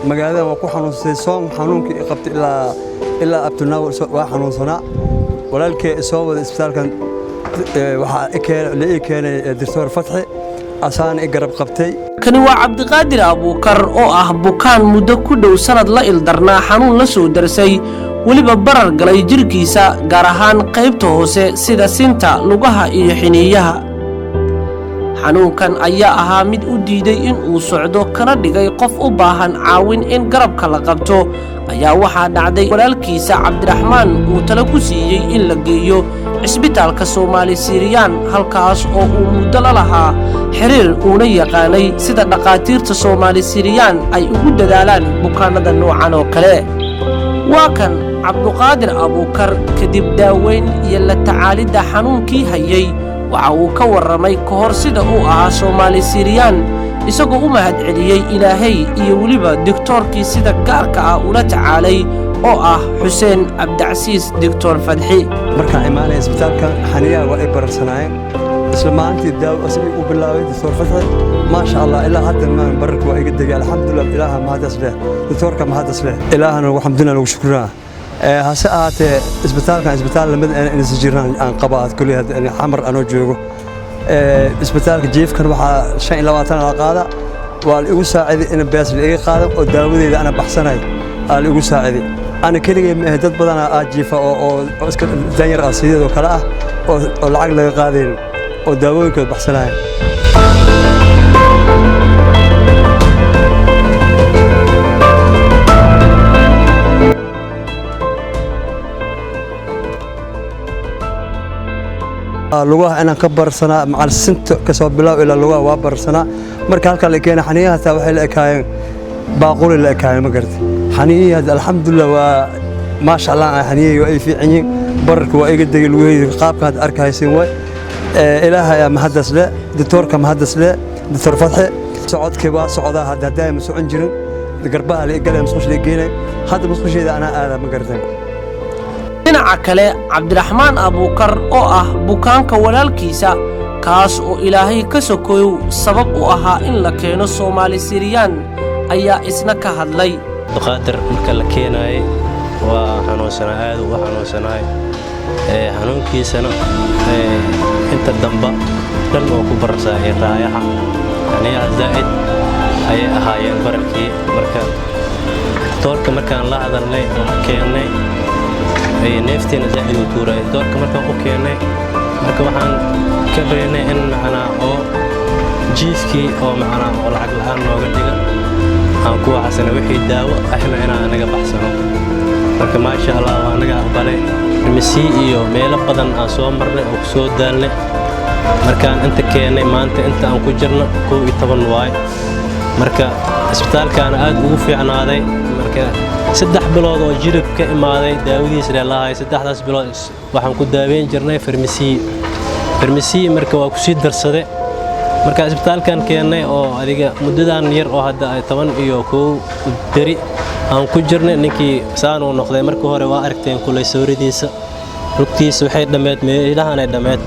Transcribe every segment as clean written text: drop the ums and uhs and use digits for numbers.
magaalada waa ku xanuunsatay soon xanuunkii qabtay ilaa abtunaa waa xanuunsanaa walaalkay soo wada isbitaalkan waxaa la keenay Dr. Fatxi asaan garab qabtay kani waa Cabdiqaadir Abuukar oo ah bukaan muddo ku dhow sanad la ildarnaa xanuun la soo darsay waliba barar galay jirkiisa gaar ahaan qaybta hoose sida sinta lugaha iyo xiniyaha xanuunkan ayaa ahaa mid u diiday in uu socdo kana dhigay qof u baahan caawin in garabka la qabto ayaa waxaa dhacday walaalkiisa Cabdiraxmaan uu talo ku siiyay in la geeyo isbitaalka Soomaali Siiriyaan halkaas oo uu muddo la lahaa xiriir uuna yaqaanay sida dhaqaatiirta Soomaali Siiriyaan ay ugu dadaalaan bukaanada noocan oo kale waa kan Cabdiqaadir Abuukar kadib daaweyn iyo la tacaalida xanuunkii hayay waxa uu ka waramay ka hor sida uu ahaa Soomaali Siiriyaan isagoo u mahad celiyay Ilaahay iyo waliba doktorkii sida gaarka ah ula tacaalay oo ah Xuseen Abdicasiis Dr. Fatxi markaan imaanay isbitaalka xaniyaha waa ay bararsanaayeen isla maalintii daawo asii u bilaabay Dr. Fatxi ma sha Allah ilaa hadda ma bararku waa iga dagay alxamdulillah ilaaha mahadis leh doktorka mahadis leh ilaahana alxamdulillah lagu shukraa hase ahaatee isbitaalkan isbitaal lamid in si jiraan aan qabaad kulli hada xamar anoo joogo isbitaalka jiifkan waxa 25 la qaada waa igu saaciday in bees la iga qaado oo daawadeeda ana baxsanay aan igu saaciday أنا كلي مهدد بدنا أجيفه أو أسكت دنير أصيل وكلاه أو العقل قادين أو داوود كل بحسناه اللغة أنا كبر سنة مع السنت كسب بلا إلى اللغة وابر سنة مركز اللي كان حنيها توحي الأكاين باقول الأكاين ما قرت حنيه الحمد لله وما شاء الله حنيه وأي في عيني برك وأي قد يلوي قاب كانت أركها يسوي إلها يا مهندس لا دكتور كمهندس لا دكتور فتحي صعود كبا صعودها هذا دائما سوء انجرن قربها اللي قال مسخوش اللي جينا هذا مسخوش إذا أنا ما قرتين dhinaca kale Cabdiraxmaan Abuukar oo ah bukaanka walaalkiisa kaas oo Ilaahay ka sokoyo sabab u ahaa in la keeno Soomaali Siiriyaan ayaa isna ka hadlay Qaadir marka la keenay waa xanuunsanaa aad u xanuunsanaa xanuunkiisana inta damba dhan oo ku barsaay raayaha aniga zaid ay ahaayeen bararkii marka doorka markaan la hadalnay oo keenay ay neefteena zaid u tuuray doorka markaan u keenay marka waxaan ka beenay in macna oo jiifkii oo macna oo lacag la'aan nooga dhiga aan ku waxsan wixii daawo ahna anaga baxsano marka ma sha Allah waa anaga aqbalay misi iyo meel badan aan soo marnay oo soo daalnay markaan inta keenay maanta inta aan ku jirno 12 waay marka isbitaalkan aad ugu fiicnaaday marka 3 bilood oo jirib ka imaaday daawadiis leeyahay 3daas bilood waxaan ku daaweyn jirnay farmasi marka waa ku sii darsaday marka isbitaalkan keenay oo adiga muddadan yar oo hadda 10 iyo 1 dari aan ku jirnay ninkii saan uu noqday marka hore waa aragteen kulay sawiradiisa rugtiisa waxay dhameed meelahan ay dhameed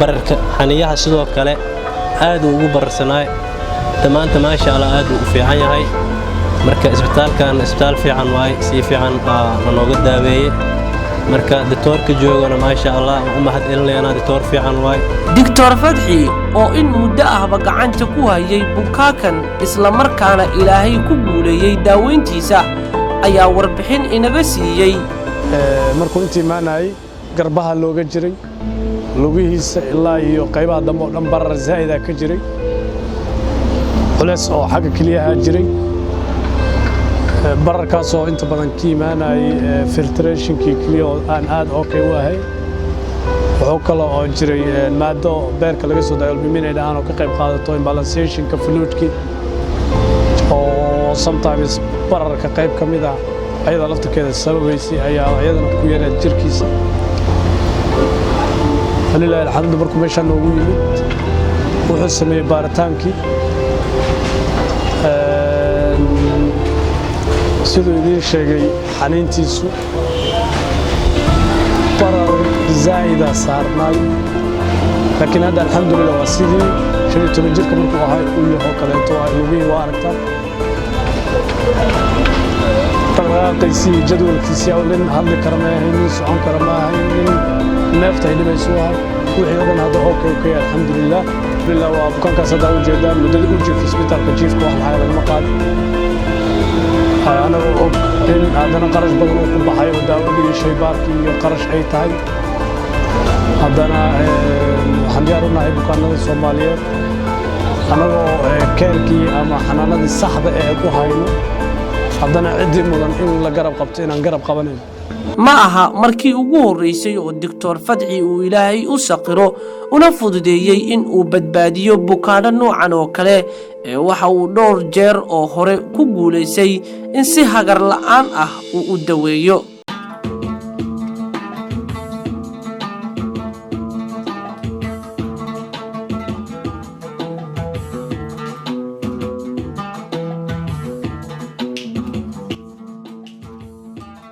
bararka xaniyaha sidoo kale aad ugu bararsanaay tamaanta ma sha Allah aad u fiican yahay marka isbitaalkan isbitaal fiican waay si fiican nooga daaweeyay marka doktorka joogana ma sha Allah u mahad celinayna doktor fiican waay Dr. Fatxi oo in muddo ahba gacanta ku hayay bukaakan isla markaana Ilaahay ku guuleeyay daaweyntiisa ayaa warbixin inaga siiyay markuu intii maanay garbaha looga jiray lugihiisa ilaa iyo qaybaha dambe oo dhan barar zaid ah ka jiray culays oo xagga kaliyaha jiray bararkaas oo inta badan ka imaanay filtrationkii kaliya oo aan aad okay u ahay wuxuu kale oo jiray maado beerka laga soo daayo albumin ay dhahaan oo ka qayb qaadato imbalanceationka fluidki oo sometimes bararka qayb ka mid ah ayada laftirkeeda sababaysay ayaa ayadana ku yaray jirkiisa walillahi alxamdu markuu meeshaan noogu yimid wuxuu sameeyay baaritaankii sidoo idin sheegay xaniintiisu barar zaid ah saarnay laakiin hadda alxamdulillah waa sidii 15 jirka markuu ahaa uu yahay kaleeto ay ugu aragtaa dhaqdhaqaaqiisii jadwalkiisii oo nin hadli kara ma ahayn nin socon kara ma ahayn nin neefta hidhibaysu ahay wixii oo dhan hadda okay alxamdulilah bilaa waa bukaankaas haddaa u jeedaan muddada u jiifta isbitaalka jiifka wax maxaa lagama qaadin anagoo og in haddana qarash badan uu ku baxay oo daawadii iyo shaybaarkii iyo qarash ay tahay haddana waxaan diyaar u nahay bukaanada Soomaaliyeed anagoo keerkii ama xanaanadii saxda ee ku hayno haddana cidii mudan in la garab qabto inaan garab qabanayno ma aha markii ugu horeysay oo Dr. Fadci uu Ilaahay u saqiro una fududeeyay in uu badbaadiyo bukaanada noocan oo kale waxa uu dhowr jeer oo hore ku guuleysay in si hagar la'aan ah uu u daweeyo